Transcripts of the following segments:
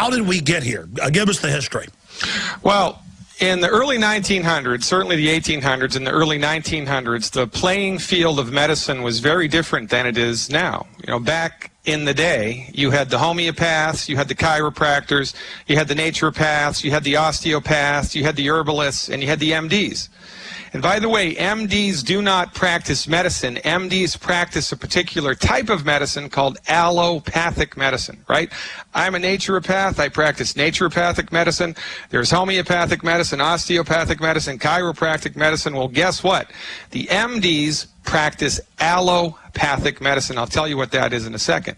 How did we get here? Give us the history. Well, in the early 1900s, certainly the 1800s, in the early 1900s, the playing field of medicine was very different than it is now. You know, back in the day, you had the homeopaths, you had the chiropractors, you had the naturopaths, you had the osteopaths, you had the herbalists, and you had the MDs. And by the way, MDs do not practice medicine. MDs practice a particular type of medicine called allopathic medicine, right? I'm a naturopath. I practice naturopathic medicine. There's homeopathic medicine, osteopathic medicine, chiropractic medicine. Well, guess what? The MDs practice allopathic medicine. I'll tell you what that is in a second.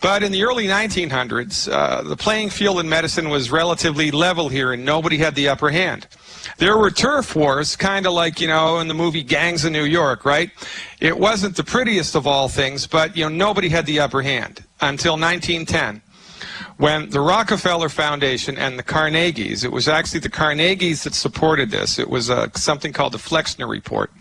But in the early 1900s, the playing field in medicine was relatively level here, and nobody had the upper hand. There were turf wars, kind of like, you know, in the movie Gangs of New York, right? It wasn't the prettiest of all things, but, you know, nobody had the upper hand until 1910, when the Rockefeller Foundation and the Carnegies, it was actually the Carnegies that supported this. It was something called the Flexner Report.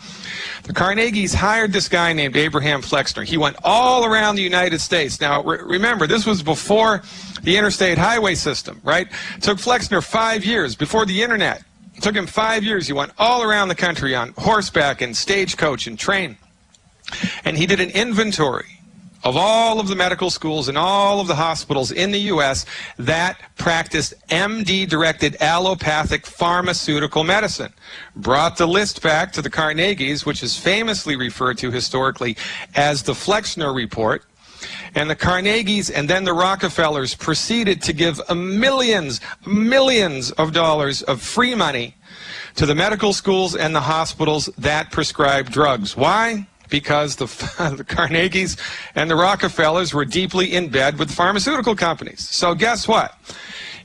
The Carnegies hired this guy named Abraham Flexner. He went all around the United States. Now, remember, this was before the interstate highway system, right? It took Flexner 5 years, before the internet. It took him 5 years. He went all around the country on horseback and stagecoach and train. And he did an inventory of all of the medical schools and all of the hospitals in the U.S. that practiced MD-directed allopathic pharmaceutical medicine. Brought the list back to the Carnegies, which is famously referred to historically as the Flexner Report. And the Carnegies and then the Rockefellers proceeded to give millions of dollars of free money to the medical schools and the hospitals that prescribed drugs. Why? Because the Carnegies and the Rockefellers were deeply in bed with pharmaceutical companies. So guess what?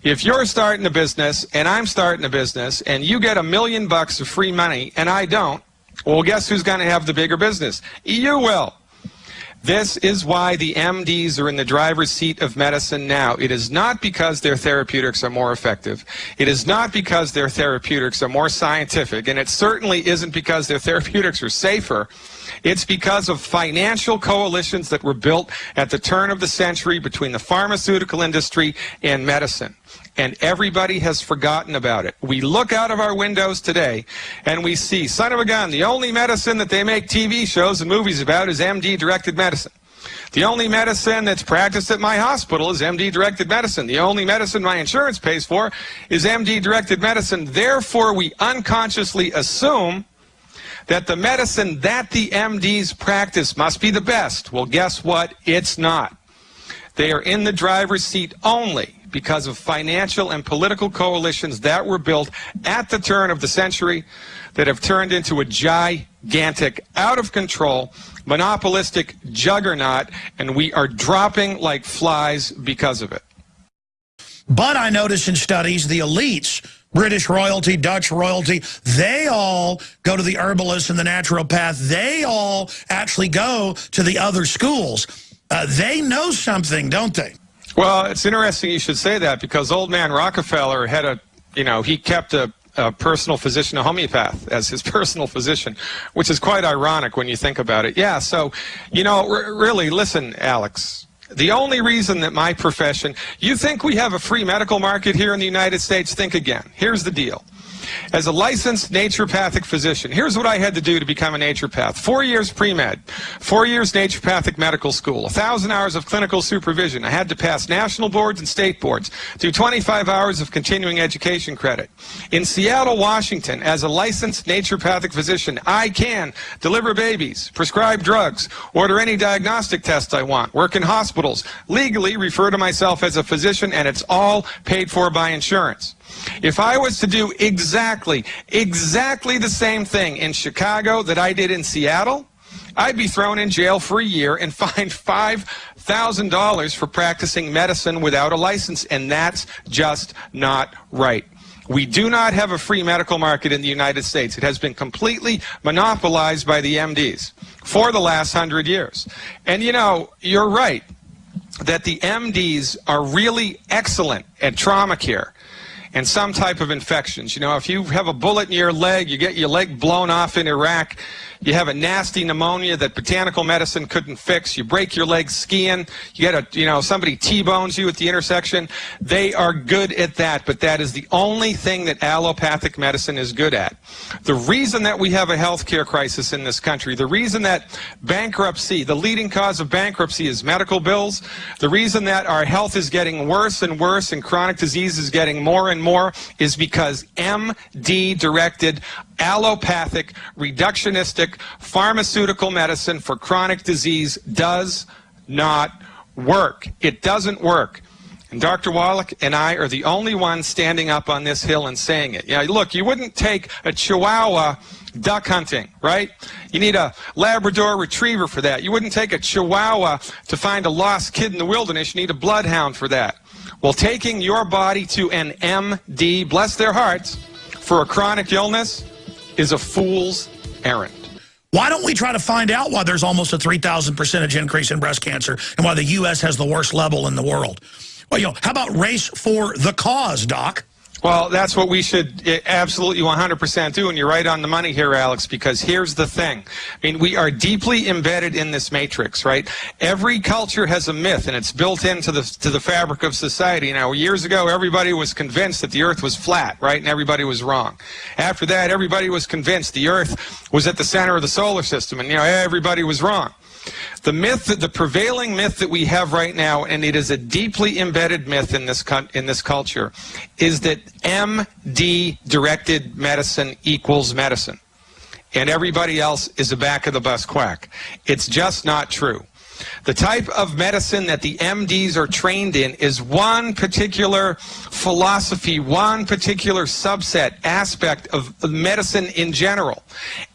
If you're starting a business and I'm starting a business and you get $1 million of free money and I don't, well, guess who's going to have the bigger business? You will. This is why the MDs are in the driver's seat of medicine now. It is not because their therapeutics are more effective. It is not because their therapeutics are more scientific. And it certainly isn't because their therapeutics are safer. It's because of financial coalitions that were built at the turn of the century between the pharmaceutical industry and medicine. And everybody has forgotten about it. We look out of our windows today and we see, son of a gun, the only medicine that they make TV shows and movies about is MD-directed medicine. The only medicine that's practiced at my hospital is MD-directed medicine. The only medicine my insurance pays for is MD-directed medicine. Therefore, we unconsciously assume that the medicine that the MDs practice must be the best. Well, guess what? It's not. They are in the driver's seat only because of financial and political coalitions that were built at the turn of the century that have turned into a gigantic, out-of-control, monopolistic juggernaut, and we are dropping like flies because of it. But I notice in studies, the elites, British royalty, Dutch royalty, they all go to the herbalist and the naturopath. They all actually go to the other schools. They know something, don't they? Well, it's interesting you should say that, because old man Rockefeller had a, he kept a personal physician, a homeopath, as his personal physician, which is quite ironic when you think about it. Yeah, so, really, listen, Alex, the only reason that my profession, you think we have a free medical market here in the United States? Think again. Here's the deal. As a licensed naturopathic physician, here's what I had to do to become a naturopath. 4 years pre-med, 4 years naturopathic medical school, 1,000 hours of clinical supervision. I had to pass national boards and state boards, do 25 hours of continuing education credit. In Seattle, Washington, as a licensed naturopathic physician, I can deliver babies, prescribe drugs, order any diagnostic tests I want, work in hospitals, legally refer to myself as a physician, and it's all paid for by insurance. If I was to do exactly the same thing in Chicago that I did in Seattle, I'd be thrown in jail for a year and fined $5,000 for practicing medicine without a license, and that's just not right. We do not have a free medical market in the United States. It has been completely monopolized by the MDs for the last 100 years. And you're right that the MDs are really excellent at trauma care. and some type of infections. You know, if you have a bullet in your leg, you get your leg blown off in Iraq, you have a nasty pneumonia that botanical medicine couldn't fix, you break your leg skiing, you get somebody T-bones you at the intersection, they are good at that, but that is the only thing that allopathic medicine is good at. The reason that we have a healthcare crisis in this country, the reason that bankruptcy, the leading cause of bankruptcy is medical bills, the reason that our health is getting worse and worse and chronic disease is getting more and more is because MD-directed allopathic, reductionistic, pharmaceutical medicine for chronic disease does not work. It doesn't work. And Dr. Wallach and I are the only ones standing up on this hill and saying it. Yeah, look, you wouldn't take a Chihuahua duck hunting, right? You need a Labrador retriever for that. You wouldn't take a Chihuahua to find a lost kid in the wilderness. You need a bloodhound for that. Well, taking your body to an MD, bless their hearts, for a chronic illness is a fool's errand. Why don't we try to find out why there's almost a 3,000% increase in breast cancer and why the U.S. has the worst level in the world? Well, how about race for the cause, Doc? Well, that's what we should absolutely 100% do, and you're right on the money here, Alex, because here's the thing. I mean, we are deeply embedded in this matrix, right? Every culture has a myth, and it's built into the fabric of society. Now, years ago, everybody was convinced that the Earth was flat, right, and everybody was wrong. After that, everybody was convinced the Earth was at the center of the solar system, and, everybody was wrong. The myth, the prevailing myth that we have right now, and it is a deeply embedded myth in this culture, is that MD-directed medicine equals medicine, and everybody else is a back-of-the-bus quack. It's just not true. The type of medicine that the MDs are trained in is one particular philosophy, one particular subset, aspect of medicine in general.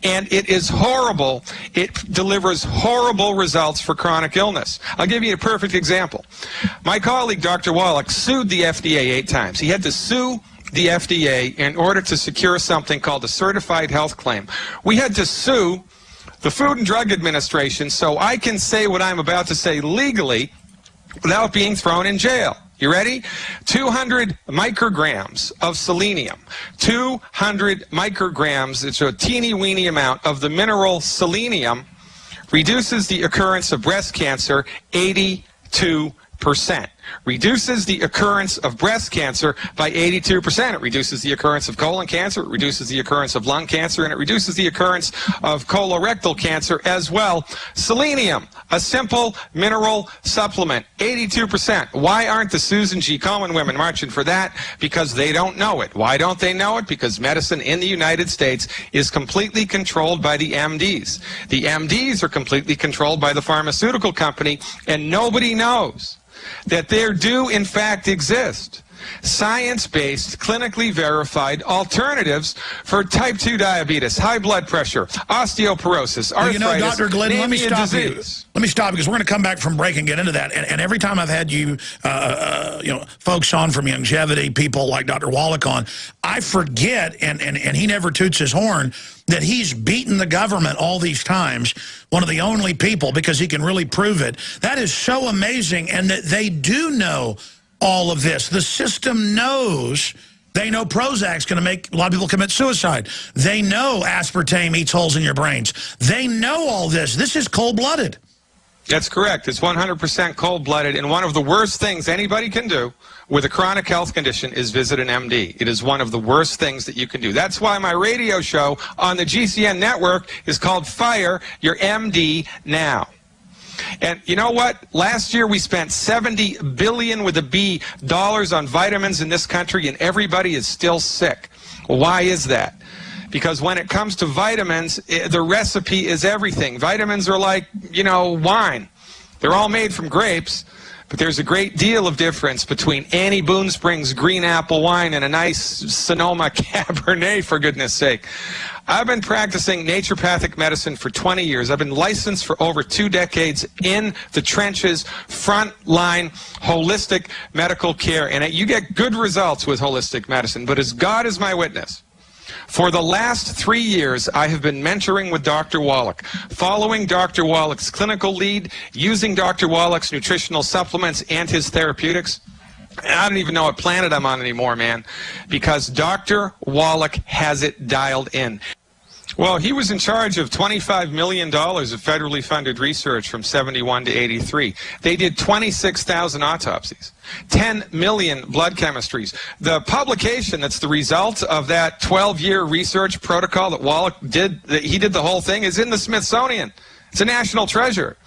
And it is horrible. It delivers horrible results for chronic illness. I'll give you a perfect example. My colleague, Dr. Wallach, sued the FDA 8 times. He had to sue the FDA in order to secure something called a certified health claim. We had to sue the Food and Drug Administration so I can say what I'm about to say legally without being thrown in jail. You ready? 200 micrograms of selenium, 200 micrograms, it's a teeny-weeny amount of the mineral selenium, reduces the occurrence of breast cancer 82%. Reduces the occurrence of breast cancer by 82%. It reduces the occurrence of colon cancer, it reduces the occurrence of lung cancer, and it reduces the occurrence of colorectal cancer as well. Selenium, a simple mineral supplement, 82%. Why aren't the Susan G. Komen women marching for that? Because they don't know it. Why don't they know it? Because medicine in the United States is completely controlled by the MDs. The MDs are completely controlled by the pharmaceutical company, and nobody knows that there do, in fact, exist science-based, clinically verified alternatives for type 2 diabetes, high blood pressure, osteoporosis, arthritis, Dr. Glidden, let me stop you. Let me stop because we're going to come back from break and get into that. And every time I've had you, folks on from Longevity, people like Dr. Wallach on, I forget, and he never toots his horn, that he's beaten the government all these times, one of the only people, because he can really prove it. That is so amazing, and that they do know all of this. The system knows. They know Prozac's going to make a lot of people commit suicide. They know aspartame eats holes in your brains. They know all this. This is cold-blooded. That's correct. It's 100% cold-blooded, and one of the worst things anybody can do with a chronic health condition is visit an MD. It is one of the worst things that you can do. That's why my radio show on the GCN network is called Fire Your MD Now. And you know what? Last year we spent $70 billion with a B dollars on vitamins in this country, and everybody is still sick. Well, why is that? Because when it comes to vitamins, the recipe is everything. Vitamins are like, wine. They're all made from grapes, but there's a great deal of difference between Annie Boone Springs green apple wine and a nice Sonoma Cabernet, for goodness sake. I've been practicing naturopathic medicine for 20 years. I've been licensed for over 2 decades in the trenches, front-line, holistic medical care. And you get good results with holistic medicine, but as God is my witness, for the last 3 years, I have been mentoring with Dr. Wallach, following Dr. Wallach's clinical lead, using Dr. Wallach's nutritional supplements and his therapeutics. I don't even know what planet I'm on anymore, man, because Dr. Wallach has it dialed in. Well, he was in charge of $25 million of federally funded research from 71 to 83. They did 26,000 autopsies, 10 million blood chemistries. The publication that's the result of that 12-year research protocol that Wallach did, he did the whole thing, is in the Smithsonian. It's a national treasure.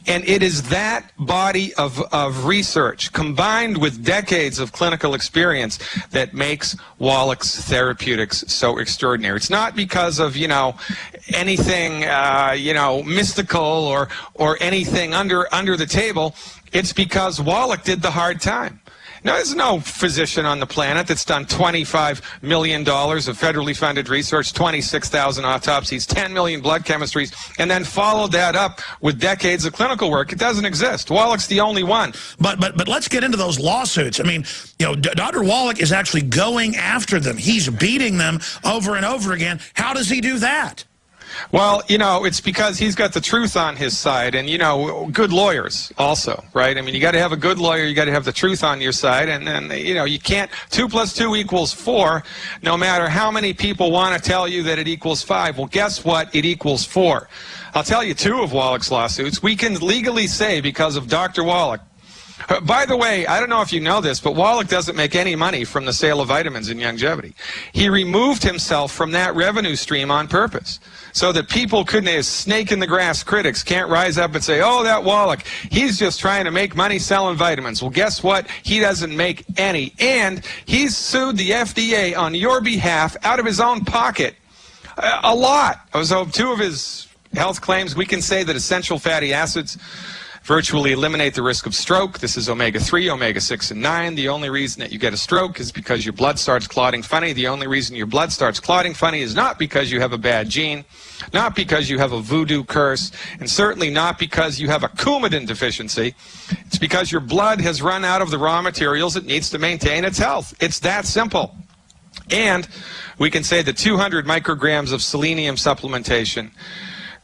And it is that body of research combined with decades of clinical experience that makes Wallach's therapeutics so extraordinary. It's not because of, you know, anything, you know, mystical or anything under the table. It's because Wallach did the hard time. Now, there's no physician on the planet that's done $25 million of federally funded research, 26,000 autopsies, 10 million blood chemistries, and then followed that up with decades of clinical work. It doesn't exist. Wallach's the only one. But let's get into those lawsuits. I mean, you know, Dr. Wallach is actually going after them. He's beating them over and over again. How does he do that? Well, you know, it's because he's got the truth on his side, and, you know, good lawyers also, right? I mean, you got to have a good lawyer, you got to have the truth on your side, and you know, you can't, 2 + 2 = 4, no matter how many people want to tell you that it equals 5. Well, guess what? It equals 4. I'll tell you 2 of Wallach's lawsuits. We can legally say, because of Dr. Wallach. By the way, I don't know if you know this, but Wallach doesn't make any money from the sale of vitamins in longevity. He removed himself from that revenue stream on purpose so that people couldn't, as snake-in-the-grass critics can't rise up and say, oh, that Wallach, he's just trying to make money selling vitamins. Well, guess what? He doesn't make any. And he's sued the FDA on your behalf out of his own pocket a lot. So 2 of his health claims, we can say that essential fatty acids virtually eliminate the risk of stroke. This is omega-3, omega-6, and 9. The only reason that you get a stroke is because your blood starts clotting funny. The only reason your blood starts clotting funny is not because you have a bad gene, not because you have a voodoo curse, and certainly not because you have a coumadin deficiency. It's because your blood has run out of the raw materials it needs to maintain its health. It's that simple. And we can say that 200 micrograms of selenium supplementation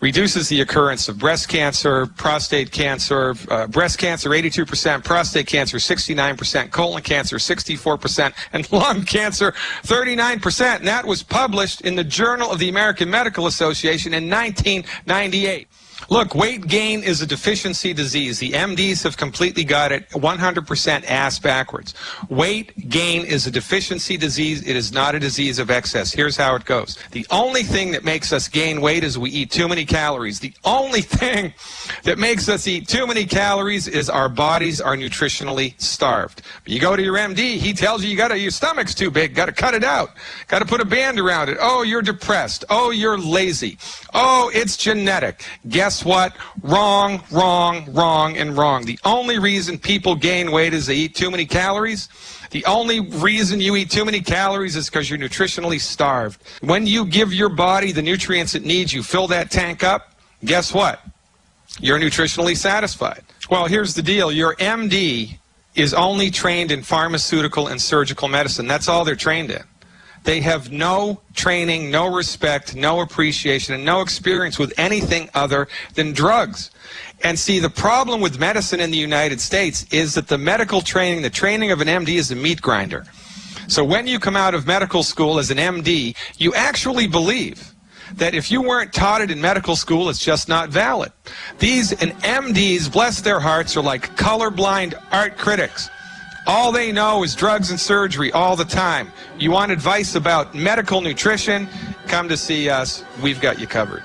reduces the occurrence of breast cancer, prostate cancer, breast cancer 82%, prostate cancer 69%, colon cancer 64%, and lung cancer 39%. And that was published in the Journal of the American Medical Association in 1998. Look, weight gain is a deficiency disease. The MDs have completely got it 100% ass backwards. Weight gain is a deficiency disease. It is not a disease of excess. Here's how it goes. The only thing that makes us gain weight is we eat too many calories. The only thing that makes us eat too many calories is our bodies are nutritionally starved. You go to your MD, he tells you your stomach's too big, got to cut it out, got to put a band around it. Oh, you're depressed. Oh, you're lazy. Oh, it's genetic. Guess what? Wrong, wrong, wrong, and wrong. The only reason people gain weight is they eat too many calories. The only reason you eat too many calories is because you're nutritionally starved. When you give your body the nutrients it needs, you fill that tank up, guess what? You're nutritionally satisfied. Well, here's the deal. Your MD is only trained in pharmaceutical and surgical medicine. That's all they're trained in. They have no training, no respect, no appreciation, and no experience with anything other than drugs. And see, the problem with medicine in the United States is that the medical training, the training of an MD is a meat grinder. So when you come out of medical school as an MD, you actually believe that if you weren't taught it in medical school, it's just not valid. These MDs, bless their hearts, are like colorblind art critics. All they know is drugs and surgery all the time. You want advice about medical nutrition? Come to see us. We've got you covered.